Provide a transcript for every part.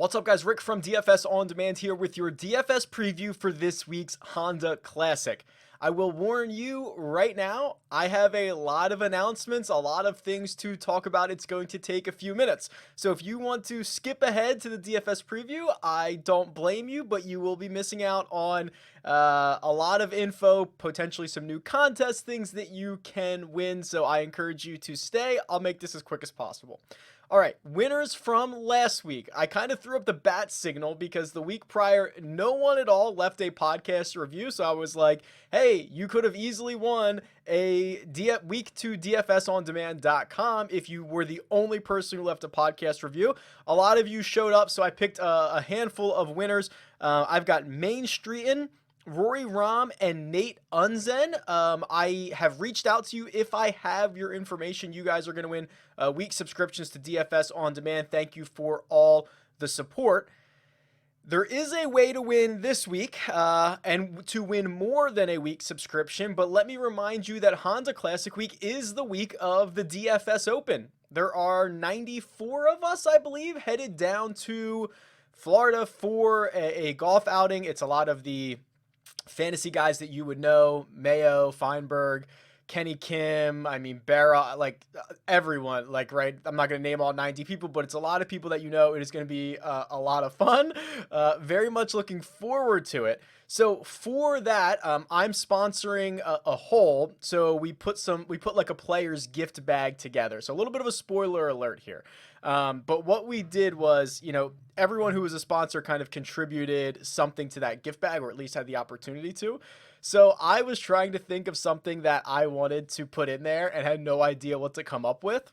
What's up, guys? Rick from DFS On Demand here with your DFS preview for this week's Honda Classic. I will warn you right now, I have a lot of announcements, a lot of things to talk about. It's going to take a few minutes. So if you want to skip ahead to the DFS preview, I don't blame you, but you will be missing out on a lot of info, potentially some new contest things that you can win. So I encourage you to stay. I'll make this as quick as possible. All right, winners from last week. I kind of threw up the bat signal because the week prior, no one at all left a podcast review. So I was like, hey, you could have easily won a week 2 DFSOnDemand.com if you were the only person who left a podcast review. A lot of you showed up, so I picked a handful of winners. I've got Main Streetin', Rory Rom, and Nate Unzen. I have reached out to you. If I have your information, you guys are going to win week subscriptions to DFS On Demand. Thank you for all the support. There is a way to win this week and to win more than a week subscription, but let me remind you that Honda Classic Week is the week of the DFS Open. There are 94 of us, I believe, headed down to Florida for a golf outing. It's a lot of the fantasy guys that you would know: Mayo, Feinberg, Kenny Kim, Barra, like everyone, right? I'm not going to name all 90 people, but it's a lot of people that you know. It is going to be a lot of fun. Very much looking forward to it. So for that, I'm sponsoring a hole. So we put like a player's gift bag together. So a little bit of a spoiler alert here. But what we did was, everyone who was a sponsor kind of contributed something to that gift bag, or at least had the opportunity to. So I was trying to think of something that I wanted to put in there and had no idea what to come up with.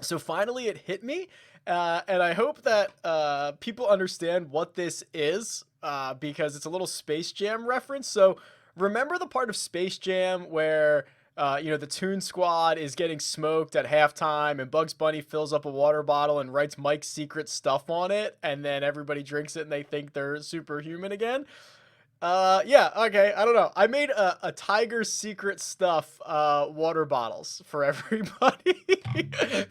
So finally it hit me. And I hope that people understand what this is, because it's a little Space Jam reference. So remember the part of Space Jam where the Toon Squad is getting smoked at halftime and Bugs Bunny fills up a water bottle and writes Mike's secret stuff on it, and then everybody drinks it and they think they're superhuman again? Yeah, okay, I don't know. I made a Tiger's Secret Stuff water bottles for everybody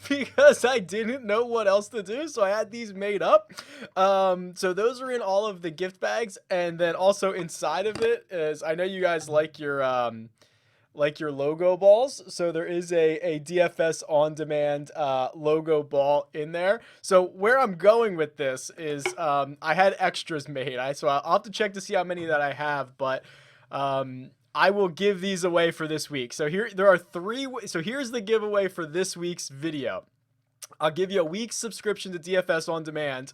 because I didn't know what else to do, so I had these made up. So those are in all of the gift bags, and then also inside of it is, I know you guys like your logo balls, so there is a DFS On Demand logo ball in there. So where I'm going with this is I had extras made. So I'll have to check to see how many that I have, but I will give these away for this week. So there are three. So here's the giveaway for this week's video. I'll give you a week's subscription to DFS On Demand.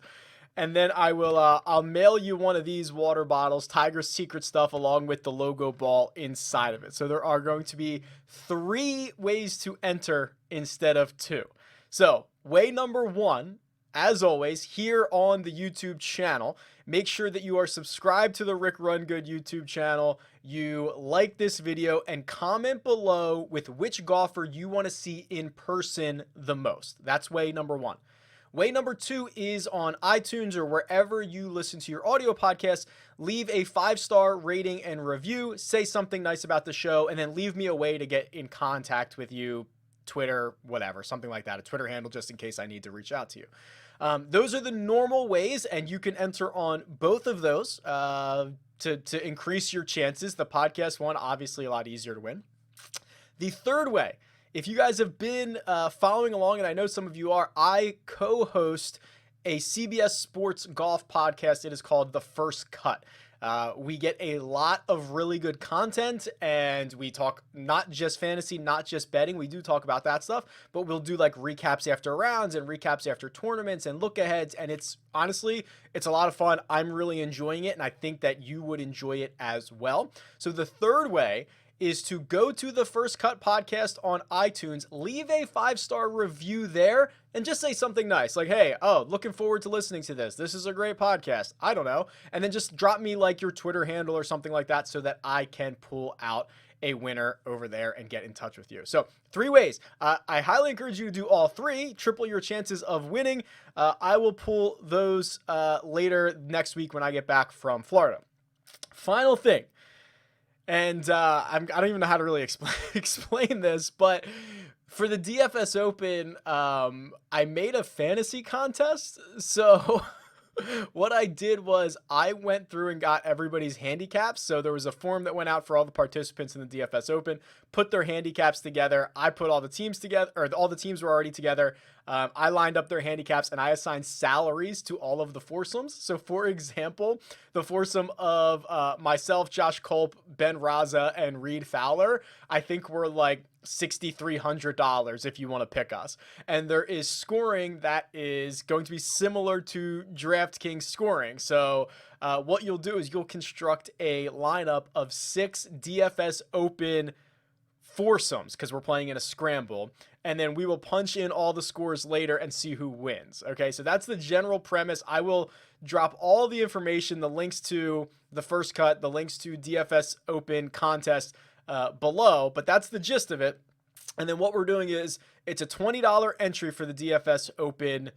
And then I'll mail you one of these water bottles, Tiger's Secret Stuff, along with the logo ball inside of it. So there are going to be 3 ways to enter instead of 2. So way number 1, as always, here on the YouTube channel, make sure that you are subscribed to the RickRunGood YouTube channel. You like this video and comment below with which golfer you want to see in person the most. That's way number 1. Way number 2 is on iTunes or wherever you listen to your audio podcasts. Leave a 5-star rating and review, say something nice about the show, and then leave me a way to get in contact with you, Twitter, whatever, something like that, a Twitter handle just in case I need to reach out to you. Those are the normal ways, and you can enter on both of those to increase your chances. The podcast one, obviously a lot easier to win. The third way, if you guys have been following along, and I know some of you are, I co-host a CBS Sports golf podcast. It is called The First Cut. We get a lot of really good content, and we talk not just fantasy, not just betting. We do talk about that stuff, but we'll do like recaps after rounds and recaps after tournaments and look aheads. And it's honestly a lot of fun. I'm really enjoying it, and I think that you would enjoy it as well. So the third way is to go to the First Cut podcast on iTunes, leave a 5-star review there, and just say something nice. Like, hey, looking forward to listening to this. This is a great podcast. I don't know. And then just drop me like your Twitter handle or something like that so that I can pull out a winner over there and get in touch with you. So 3 ways. I highly encourage you to do all 3. Triple your chances of winning. I will pull those later next week when I get back from Florida. Final thing. And I don't even know how to really explain this, but for the DFS Open, I made a fantasy contest. So What I did was I went through and got everybody's handicaps. So there was a form that went out for all the participants in the DFS Open, put their handicaps together. I put all the teams together, or all the teams were already together. I lined up their handicaps and I assigned salaries to all of the foursomes. So, for example, the foursome of myself, Josh Culp, Ben Raza, and Reed Fowler, I think we're like $6,300 if you want to pick us. And there is scoring that is going to be similar to DraftKings scoring. So what you'll do is you'll construct a lineup of 6 DFS Open foursomes because we're playing in a scramble, and then we will punch in all the scores later and see who wins. Okay, so that's the general premise. I will drop all the information, the links to the first cut, the links to DFS Open contest below, but that's the gist of it. And then what we're doing is it's a $20 entry for the DFS Open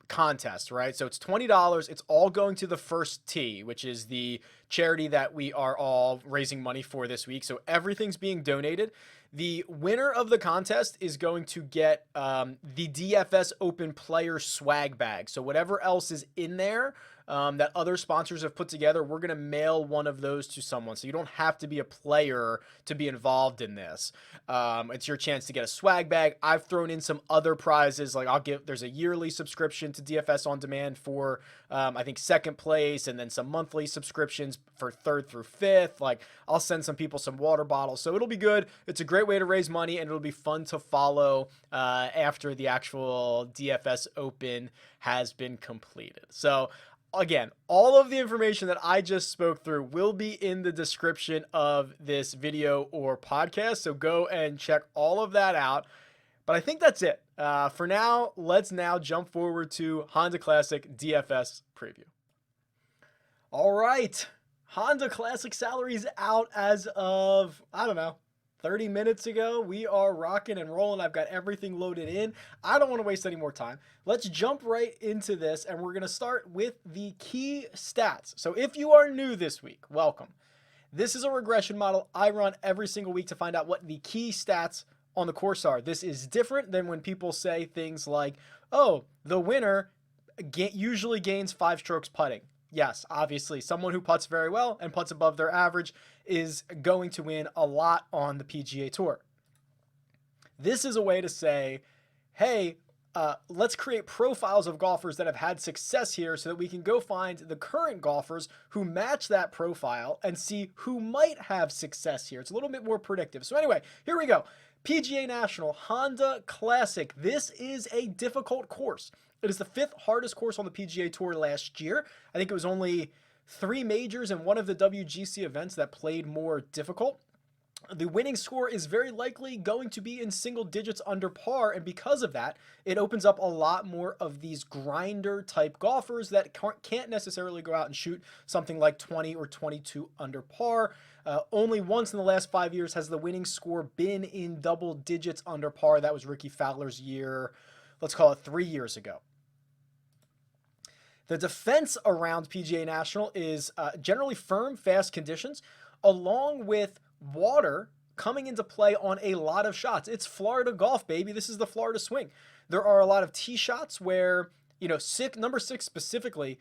contest, right? So it's $20. It's all going to the First Tee, which is the charity that we are all raising money for this week. So everything's being donated. The winner of the contest is going to get the DFS Open player swag bag. So whatever else is in there that other sponsors have put together, we're going to mail one of those to someone. So you don't have to be a player to be involved in this. It's your chance to get a swag bag. I've thrown in some other prizes. Like there's a yearly subscription to DFS On Demand for, I think, second place, and then some monthly subscriptions for third through fifth. Like I'll send some people some water bottles. So it'll be good. It's a great way to raise money, and it'll be fun to follow after the actual DFS Open has been completed. So again, all of the information that I just spoke through will be in the description of this video or podcast. So go and check all of that out. But I think that's it. For now, let's now jump forward to Honda Classic DFS preview. All right. Honda Classic salaries out as of, I don't know, 30 minutes ago. We are rocking and rolling. I've got everything loaded in. I don't want to waste any more time. Let's jump right into this, and we're going to start with the key stats. So if you are new this week, welcome. This is a regression model I run every single week to find out what the key stats on the course are. This is different than when people say things like, oh, the winner usually gains 5 strokes putting. Yes, obviously, someone who putts very well and putts above their average is going to win a lot on the PGA Tour. This is a way to say, hey, let's create profiles of golfers that have had success here so that we can go find the current golfers who match that profile and see who might have success here. It's a little bit more predictive. So anyway, here we go. PGA National Honda Classic. This is a difficult course. It is the 5th hardest course on the PGA Tour last year. I think it was only 3 majors and one of the WGC events that played more difficult. The winning score is very likely going to be in single digits under par, and because of that, it opens up a lot more of these grinder type golfers that can't necessarily go out and shoot something like 20 or 22 under par. Only once in the last 5 years has the winning score been in double digits under par. That was Ricky Fowler's year, let's call it 3 years ago. The defense around PGA National is generally firm, fast conditions, along with water coming into play on a lot of shots. It's Florida golf, baby. This is the Florida swing. There are a lot of tee shots where, number 6 specifically,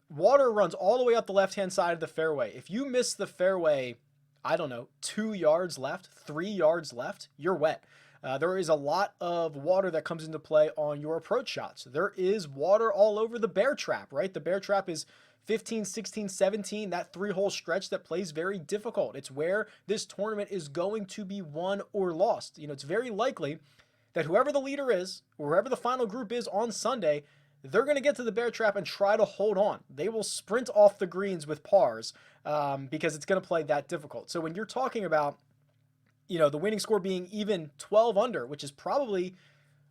water runs all the way up the left-hand side of the fairway. If you miss the fairway, I don't know, 2 yards left, 3 yards left, you're wet. There is a lot of water that comes into play on your approach shots. There is water all over the bear trap, right? The bear trap is 15, 16, 17, that 3-hole stretch that plays very difficult. It's where this tournament is going to be won or lost. It's very likely that whoever the leader is, or whoever the final group is on Sunday, they're going to get to the bear trap and try to hold on. They will sprint off the greens with pars because it's going to play that difficult. So when you're talking about the winning score being even 12 under, which is probably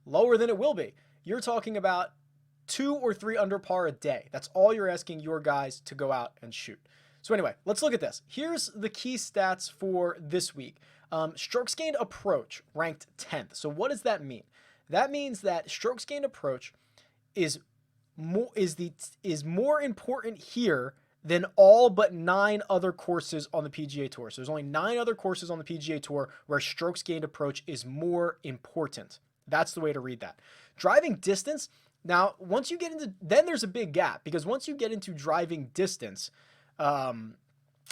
lower than it will be, you're talking about 2 or 3 under par a day. That's all you're asking your guys to go out and shoot. So anyway, let's look at this. Here's the key stats for this week. Strokes gained approach ranked 10th. So what does that mean? That means that strokes gained approach is more important here than all but 9 other courses on the PGA Tour. So there's only 9 other courses on the PGA Tour where strokes gained approach is more important. That's the way to read that. Driving distance Now, once you get into, then there's a big gap because once you get into driving distance, um,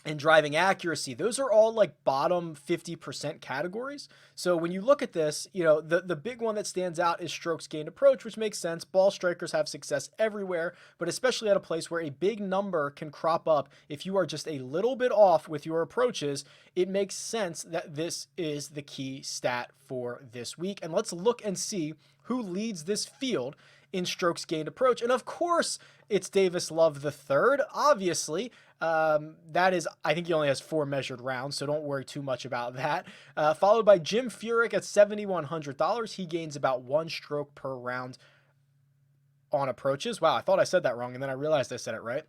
and driving accuracy, those are all like bottom 50% categories. So when you look at this, the big one that stands out is strokes gained approach, which makes sense. Ball strikers have success everywhere, but especially at a place where a big number can crop up. If you are just a little bit off with your approaches, it makes sense that this is the key stat for this week. And let's look and see who leads this field in strokes gained approach. And of course, it's Davis Love III, obviously. That is, I think he only has 4 measured rounds, so don't worry too much about that. Followed by Jim Furyk at $7,100. He gains about 1 stroke per round on approaches. Wow, I thought I said that wrong, and then I realized I said it right.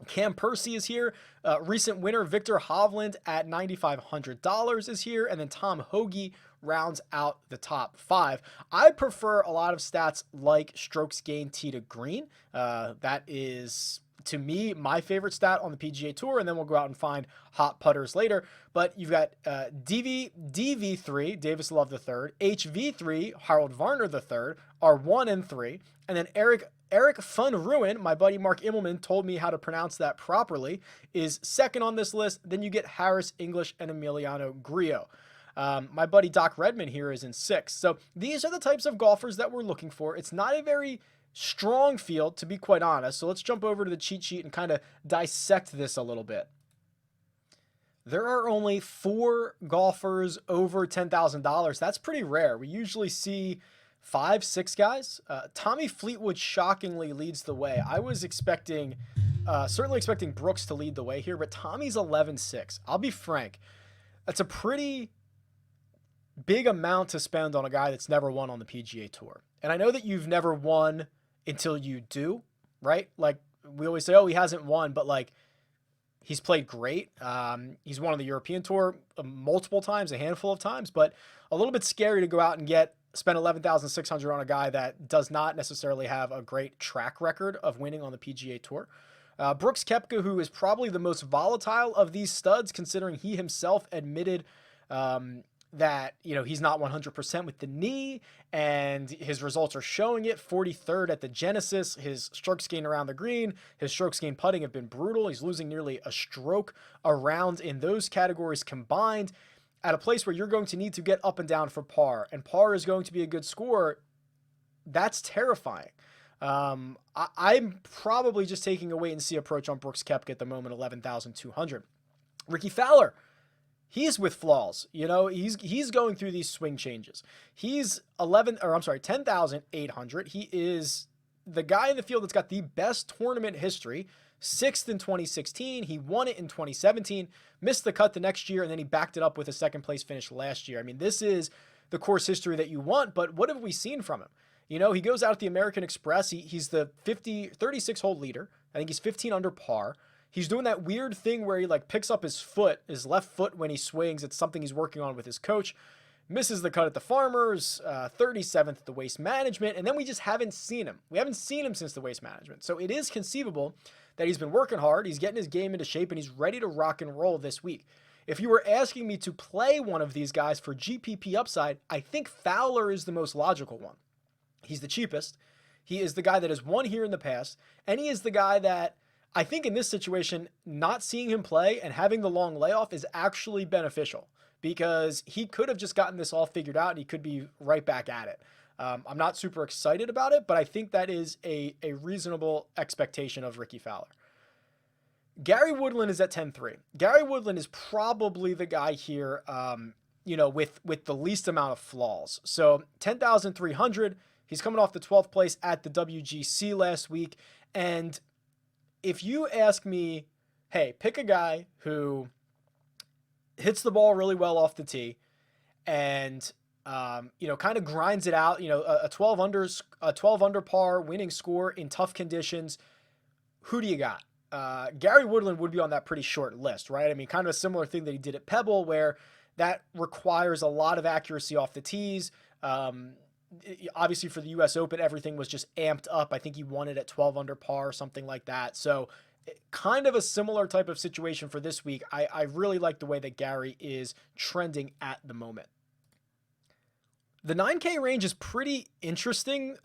Cam Percy is here. Recent winner Victor Hovland at $9,500 is here. And then Tom Hoagie rounds out the top 5. I prefer a lot of stats like strokes gained tee to green. That is, to me, my favorite stat on the PGA Tour, and then we'll go out and find hot putters later. But you've got DV3, Davis Love III, HV3, Harold Varner III, are 1 and 3, and then Eric Van Rooyen, my buddy Mark Immelman told me how to pronounce that properly, is second on this list. Then you get Harris English and Emiliano Grillo. My buddy Doc Redman here is in 6th. So these are the types of golfers that we're looking for. It's not a very strong field, to be quite honest. So let's jump over to the cheat sheet and kind of dissect this a little bit. There are only 4 golfers over $10,000. That's pretty rare. We usually see 5, 6 guys. Tommy Fleetwood shockingly leads the way. I was certainly expecting Brooks to lead the way here, but Tommy's 11-6. I'll be frank. That's a pretty big amount to spend on a guy that's never won on the PGA Tour. And I know that you've never won until you do, right? Like we always say, oh, he hasn't won, but like he's played great. He's won on the European Tour multiple times, a handful of times, but a little bit scary to go out and spend $11,600 on a guy that does not necessarily have a great track record of winning on the PGA Tour. Brooks Koepka, who is probably the most volatile of these studs, considering he himself admitted that he's not 100% with the knee, and his results are showing it. 43rd at the Genesis. His strokes gained around the green, his strokes gained putting have been brutal. He's losing nearly a stroke a round in those categories combined, at a place where you're going to need to get up and down for par, and par is going to be a good score. That's terrifying. I'm probably just taking a wait and see approach on Brooks Koepka at the moment, 11,200. Ricky Fowler, he's with flaws. He's going through these swing changes. He's 10,800. He is the guy in the field that's got the best tournament history. 6th in 2016. He won it in 2017, missed the cut the next year, and then he backed it up with a 2nd place finish last year. I mean, this is the course history that you want, but what have we seen from him? He goes out at the American Express. He's the 36-hole leader. I think he's 15 under par. He's doing that weird thing where he picks up his left foot when he swings. It's something he's working on with his coach. Misses the cut at the Farmers, 37th at the Waste Management, and then we just haven't seen him. We haven't seen him since the Waste Management. So it is conceivable that he's been working hard, he's getting his game into shape, and he's ready to rock and roll this week. If you were asking me to play one of these guys for GPP upside, I think Fowler is the most logical one. He's the cheapest. He is the guy that has won here in the past, and he is the guy that I think in this situation, not seeing him play and having the long layoff is actually beneficial, because he could have just gotten this all figured out and he could be right back at it. I'm not super excited about it, but I think that is a reasonable expectation of Ricky Fowler. Gary Woodland is at 10-3. Gary Woodland is probably the guy here, with the least amount of flaws. So 10,300. He's coming off the 12th place at the WGC last week. And if you ask me, hey, pick a guy who hits the ball really well off the tee and kind of grinds it out, a 12 under par winning score in tough conditions, who do you got? Gary Woodland would be on that pretty short list, right? I mean, kind of a similar thing that he did at Pebble, where that requires a lot of accuracy off the tees. Obviously for the US Open, everything was just amped up. I think he won it at 12 under par or something like that. So kind of a similar type of situation for this week. I really like the way that Gary is trending at the moment. The 9K range is pretty interesting.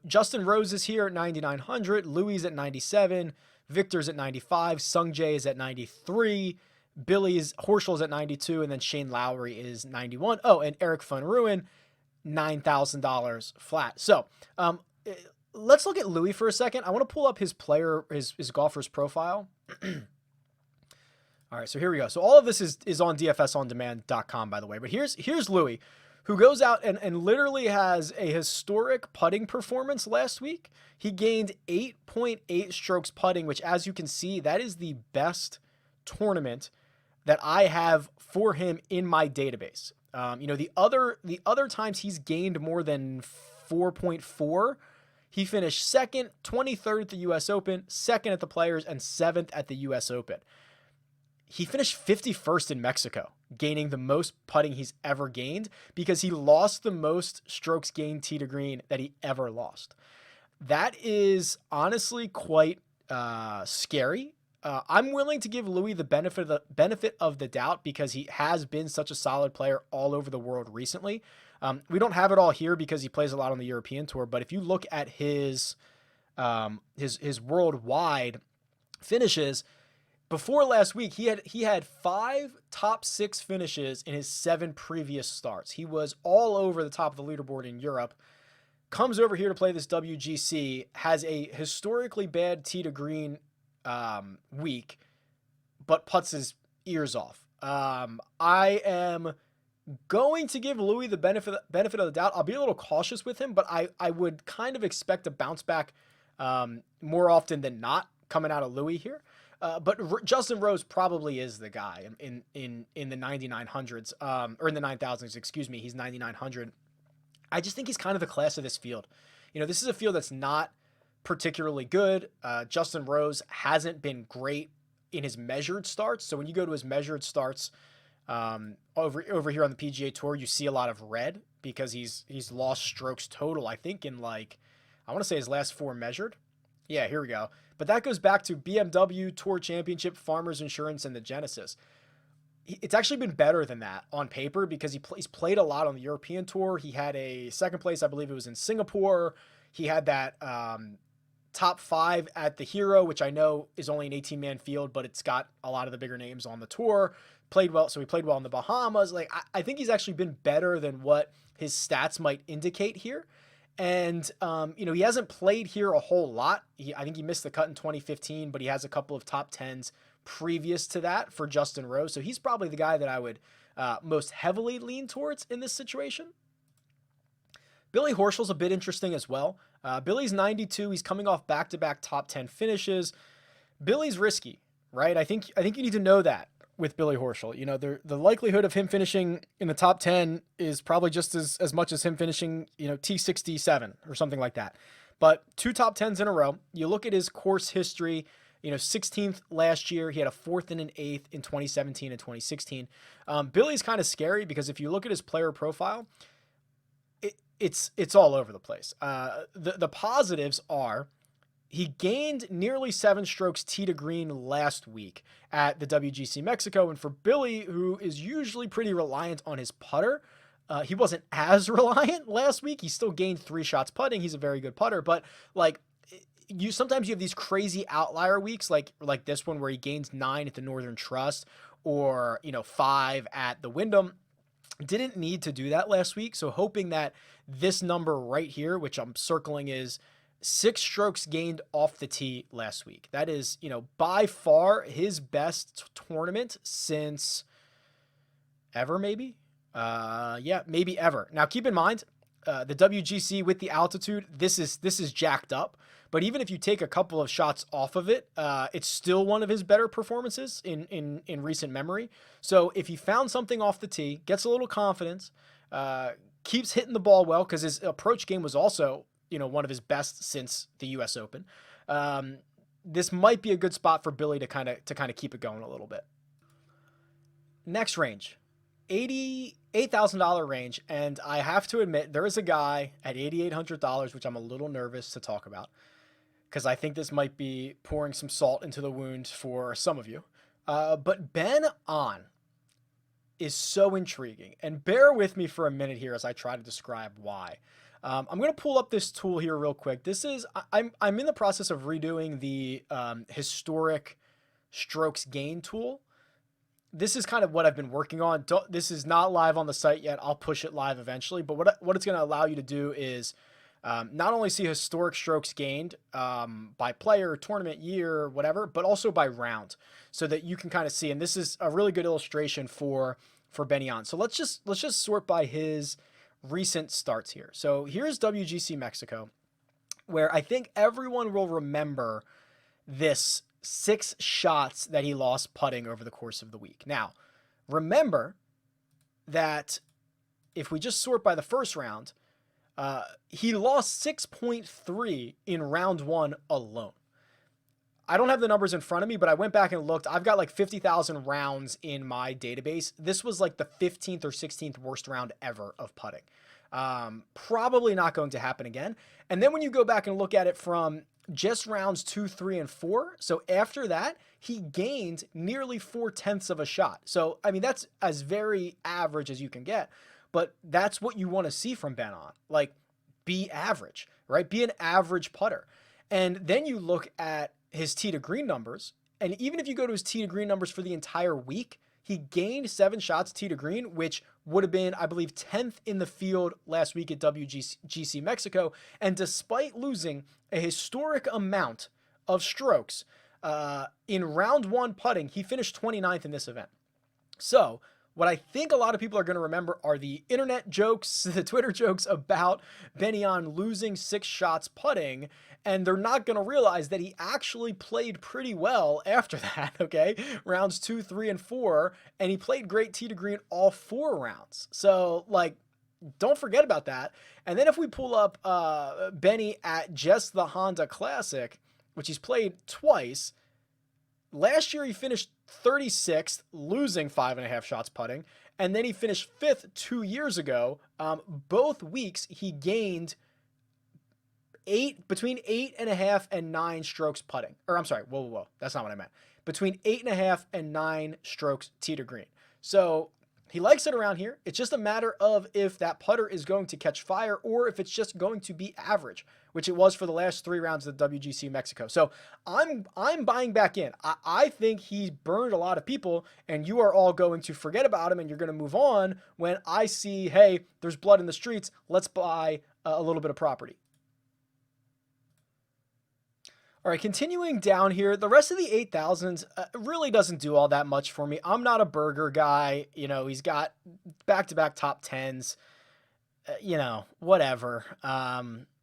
Justin Rose is here at 9,900, Louis at 97, Victor's at 95, Sung Jae is at 93, Horschel's at 92, and then Shane Lowry is 91. Oh, and Eric Van Rooyen, $9,000 flat. So, let's look at Louis for a second. I want to pull up his golfer's profile. All right, so here we go. So all of this is on dfsondemand.com, by the way. But here's Louis, who goes out and literally has a historic putting performance last week. He gained 8.8 strokes putting, which, as you can see, that is the best tournament that I have for him in my database. The other times he's gained more than 4.4, he finished second, 23rd at the U.S. Open, second at the Players, and 7th at the U.S. Open. He finished 51st in Mexico, gaining the most putting he's ever gained because he lost the most strokes gained tee to green that he ever lost. That is honestly quite scary. I'm willing to give Louis the benefit of the doubt because he has been such a solid player all over the world recently. We don't have it all here because he plays a lot on the European Tour, but if you look at his worldwide finishes, before last week, he had 5 top 6 finishes in his 7 previous starts. He was all over the top of the leaderboard in Europe. Comes over here to play this WGC, has a historically bad tee to green week, but putts his ears off. I am going to give Louis the benefit of the doubt. I'll be a little cautious with him, but I would kind of expect a bounce back more often than not coming out of Louis here. But Justin Rose probably is the guy in the 9,900s, or in the 9,000s, excuse me. He's 9,900. I just think he's kind of the class of this field. This is a field that's not particularly good. Justin Rose hasn't been great in his measured starts. So when you go to his measured starts over here on the PGA Tour, you see a lot of red because he's lost strokes total, I think, in I want to say his last 4 measured. Yeah, here we go. But that goes back to BMW, Tour Championship, Farmers Insurance, and the Genesis. It's actually been better than that on paper because he's played a lot on the European Tour. He had a second place, I believe it was in Singapore. He had that top 5 at the Hero, which I know is only an 18-man field, but it's got a lot of the bigger names on the tour. Played well, so he played well in the Bahamas. I think he's actually been better than what his stats might indicate here. And, he hasn't played here a whole lot. I think he missed the cut in 2015, but he has a couple of top 10s previous to that for Justin Rose. So he's probably the guy that I would most heavily lean towards in this situation. Billy Horschel's a bit interesting as well. Billy's 92. He's coming off back-to-back top 10 finishes. Billy's risky, right? I think you need to know that with Billy Horschel. The likelihood of him finishing in the top 10 is probably just as much as him finishing, T67 or something like that. But 2 top 10s in a row. You look at his course history, 16th last year. He had a 4th and an 8th in 2017 and 2016. Billy's kind of scary because if you look at his player profile, it's all over the place. The positives are he gained nearly 7 strokes tee to green last week at the WGC Mexico. And for Billy, who is usually pretty reliant on his putter, he wasn't as reliant last week. He still gained 3 shots putting. He's a very good putter, but sometimes you have these crazy outlier weeks like this one where he gains 9 at the Northern Trust or 5 at the Wyndham. Didn't need to do that last week. So hoping that this number right here, which I'm circling, is 6 strokes gained off the tee last week. That is, by far his best tournament since ever, maybe. Maybe ever. Now, keep in mind, the WGC with the altitude, this is jacked up. But even if you take a couple of shots off of it, it's still one of his better performances in recent memory. So if he found something off the tee, gets a little confidence, keeps hitting the ball well, because his approach game was also one of his best since the U.S. Open. This might be a good spot for Billy to kind of keep it going a little bit. Next range, $88,000 range, and I have to admit there is a guy at $8,800 which I'm a little nervous to talk about because I think this might be pouring some salt into the wound for some of you. But Ben On, is so intriguing. And bear with me for a minute here as I try to describe why. I'm going to pull up this tool here real quick. This is, I'm in the process of redoing the historic strokes gain tool. This is kind of what I've been working on. This is not live on the site yet. I'll push it live eventually. But what it's going to allow you to do is not only see historic strokes gained by player, tournament, year, whatever, but also by round, so that you can kind of see. And this is a really good illustration for Benny On. So let's just sort by his recent starts here. So here's WGC Mexico, where I think everyone will remember this 6 shots that he lost putting over the course of the week. Now, remember that if we just sort by the first round, he lost 6.3 in round 1 alone. I don't have the numbers in front of me, but I went back and looked. I've got like 50,000 rounds in my database. This was like the 15th or 16th worst round ever of putting. Probably not going to happen again. And then when you go back and look at it from just rounds 2, 3, and 4, so after that, he gained nearly 4/10 of a shot. So, I mean, that's as very average as you can get, but that's what you want to see from Ben On. Like, be average, right? Be an average putter. And then you look at his tee to green numbers, and even if you go to his tee to green numbers for the entire week, he gained 7 shots tee to green, which would have been, I believe, 10th in the field last week at WGC Mexico. And despite losing a historic amount of strokes in round 1 putting, he finished 29th in this event. So what I think a lot of people are going to remember are the internet jokes, the Twitter jokes about Benny On losing 6 shots putting, and they're not going to realize that he actually played pretty well after that, okay? Rounds 2, 3, and 4, and he played great tee to green all 4 rounds. So, like, don't forget about that. And then if we pull up Benny at just the Honda Classic, which he's played twice, last year he finished 36th, losing 5.5 shots putting, and then he finished 5th 2 years ago. Both weeks he gained between 8.5 and 9 strokes putting. Or I'm sorry, whoa, that's not what I meant. Between 8.5 and 9 strokes tee to green. So he likes it around here. It's just a matter of if that putter is going to catch fire or if it's just going to be average, which it was for the last 3 rounds of the WGC Mexico. So I'm buying back in. I think he burned a lot of people, and you are all going to forget about him and you're going to move on when I see, hey, there's blood in the streets. Let's buy a little bit of property. All right, continuing down here, the rest of the 8,000s really doesn't do all that much for me. I'm not a burger guy. You know, he's got back-to-back top 10s. You know, whatever.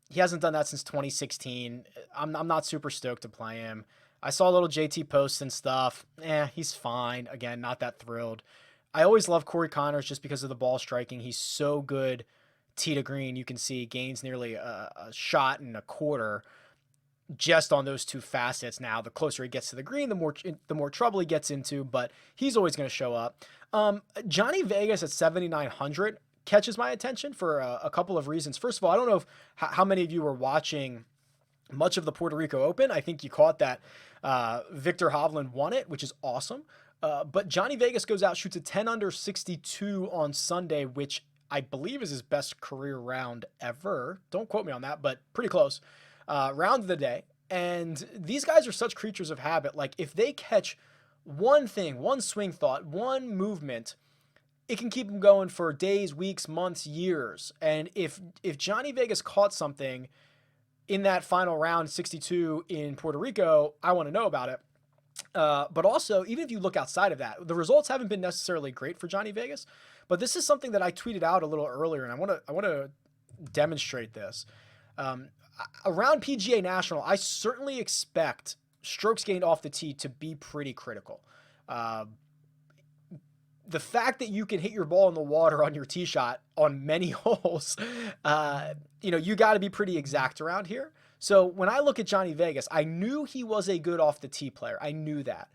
He hasn't done that since 2016. I'm not super stoked to play him. I saw a little JT posts and stuff. He's fine. Again, not that thrilled. I always love Corey Connors just because of the ball striking. He's so good tee to green. You can see gains nearly a shot and a quarter just on those 2 facets. Now, the closer he gets to the green, the more trouble he gets into, but he's always going to show up. Johnny Vegas at 7,900 catches my attention for a couple of reasons. First of all, I don't know how many of you were watching much of the Puerto Rico Open. I think you caught that Victor Hovland won it, which is awesome. But Johnny Vegas goes out, shoots a 10 under 62 on Sunday, which I believe is his best career round ever. Don't quote me on that, but pretty close. Round of the day. And these guys are such creatures of habit. Like, if they catch one thing, one swing thought, one movement, it can keep them going for days, weeks, months, years. And if Johnny Vegas caught something in that final round, 62 in Puerto Rico, I want to know about it. But also, even if you look outside of that, the results haven't been necessarily great for Johnny Vegas. But this is something that I tweeted out a little earlier, and I want to demonstrate this. Around PGA National, I certainly expect strokes gained off the tee to be pretty critical. The fact that you can hit your ball in the water on your tee shot on many holes, you got to be pretty exact around here. So when I look at Johnny Vegas, I knew he was a good off the tee player. I knew that.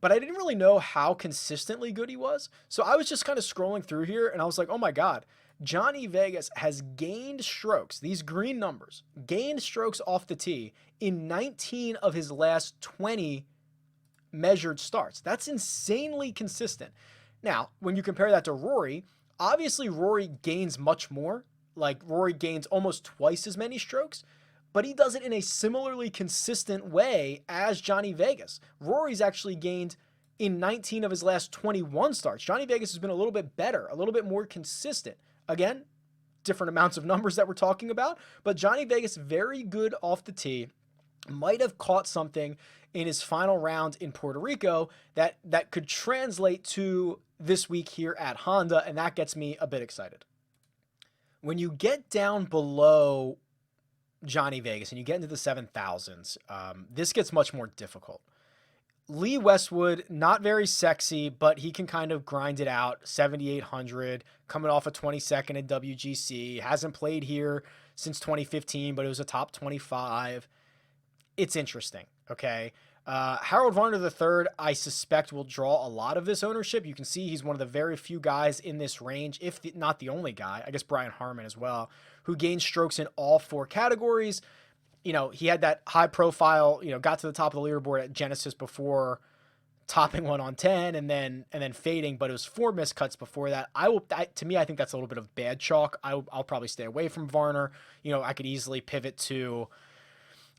But I didn't really know how consistently good he was. So I was just kind of scrolling through here, and I was like, oh my God. Johnny Vegas has gained strokes, these green numbers, gained strokes off the tee in 19 of his last 20 measured starts. That's insanely consistent. Now, when you compare that to Rory, obviously Rory gains much more. Like Rory gains almost twice as many strokes, but he does it in a similarly consistent way as Johnny Vegas. Rory's actually gained in 19 of his last 21 starts. Johnny Vegas has been a little bit better, a little bit more consistent. Again, different amounts of numbers that we're talking about, but Johnny Vegas very good off the tee. Might have caught something in his final round in Puerto Rico that could translate to this week here at Honda, and that gets me a bit excited. When you get down below Johnny Vegas and you get into the 7,000s, this gets much more difficult. Lee Westwood, not very sexy, but he can kind of grind it out. 7,800, coming off a 22nd at WGC. Hasn't played here since 2015, but it was a top 25. It's interesting, okay? Harold Varner III, I suspect, will draw a lot of this ownership. You can see he's one of the very few guys in this range, if not the only guy, I guess Brian Harman as well, who gained strokes in all four categories. You know, he had that high profile, you know, got to the top of the leaderboard at Genesis before topping one on 10 and then fading, but it was 4 missed cuts before that. To me, I think that's a little bit of bad chalk. I'll probably stay away from Varner. You know, I could easily pivot to,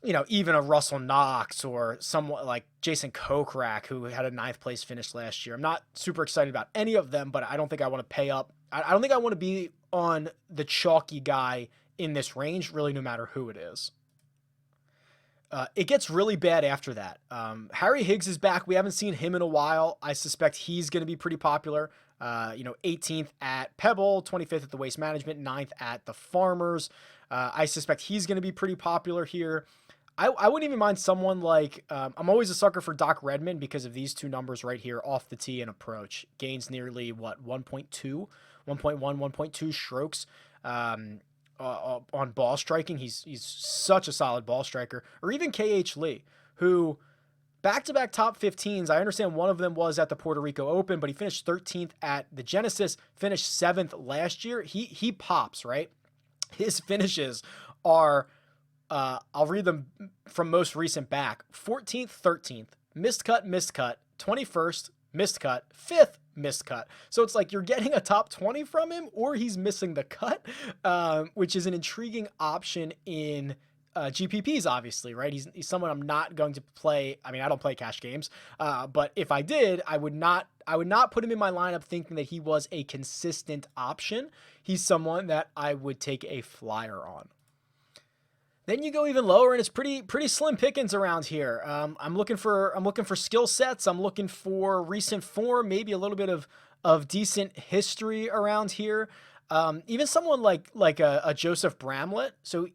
you know, even a Russell Knox or someone like Jason Kokrak, who had a 9th place finish last year. I'm not super excited about any of them, but I don't think I want to pay up. I don't think I want to be on the chalky guy in this range, really, no matter who it is. It gets really bad after that. Harry Higgs is back. We haven't seen him in a while. I suspect he's going to be pretty popular. 18th at Pebble, 25th at the Waste Management, 9th at the Farmers. I suspect he's going to be pretty popular here. I wouldn't even mind someone like, I'm always a sucker for Doc Redman because of these two numbers right here off the tee and approach. Gains nearly, 1.1, 1.2 strokes. On ball striking. He's such a solid ball striker. Or even KH Lee, who back-to-back top 15s. I understand one of them was at the Puerto Rico Open, but he finished 13th at the Genesis, finished 7th last year. He pops, right? His finishes are, I'll read them from most recent back. 14th, 13th, missed cut, 21st, missed cut, 5th, missed cut. So it's like you're getting a top 20 from him or he's missing the cut, which is an intriguing option in GPPs, obviously, right? He's someone I'm not going to play. I mean, I don't play cash games, but if I did, I would not put him in my lineup thinking that he was a consistent option. He's someone that I would take a flyer on. Then you go even lower, and it's pretty slim pickings around here. I'm looking for skill sets. I'm looking for recent form, maybe a little bit of decent history around here. Even someone like a Joseph Bramlett. So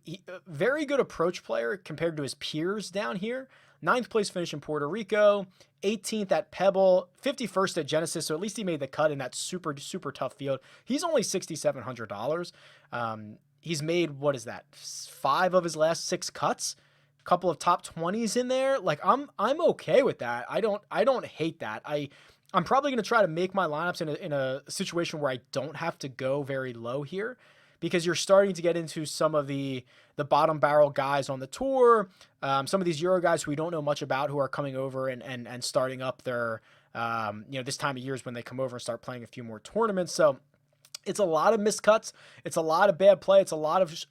very good approach player compared to his peers down here. 9th place finish in Puerto Rico, 18th at Pebble, 51st at Genesis. So at least he made the cut in that super tough field. He's only $6,700. He's made, what is that, 5 of his last 6 cuts, a couple of top 20s in there. Like I'm okay with that. I don't hate that. I'm probably going to try to make my lineups in a situation where I don't have to go very low here, because you're starting to get into some of the bottom barrel guys on the tour, some of these Euro guys who we don't know much about, who are coming over and starting up their, this time of year is when they come over and start playing a few more tournaments. So it's a lot of miscuts. It's a lot of bad play. It's a lot of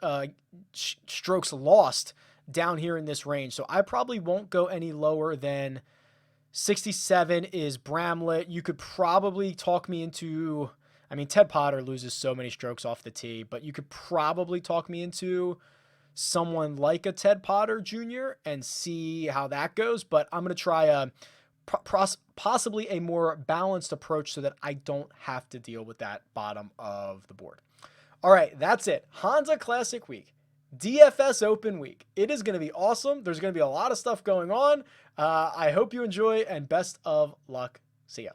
strokes lost down here in this range. So I probably won't go any lower than 67 is Bramlett. You could probably talk me into, I mean, Ted Potter loses so many strokes off the tee, but you could probably talk me into someone like a Ted Potter Jr. and see how that goes. But I'm going to try possibly a more balanced approach so that I don't have to deal with that bottom of the board. All right, that's it. Honda Classic Week, DFS Open Week. It is going to be awesome. There's going to be a lot of stuff going on. I hope you enjoy, and best of luck. See ya.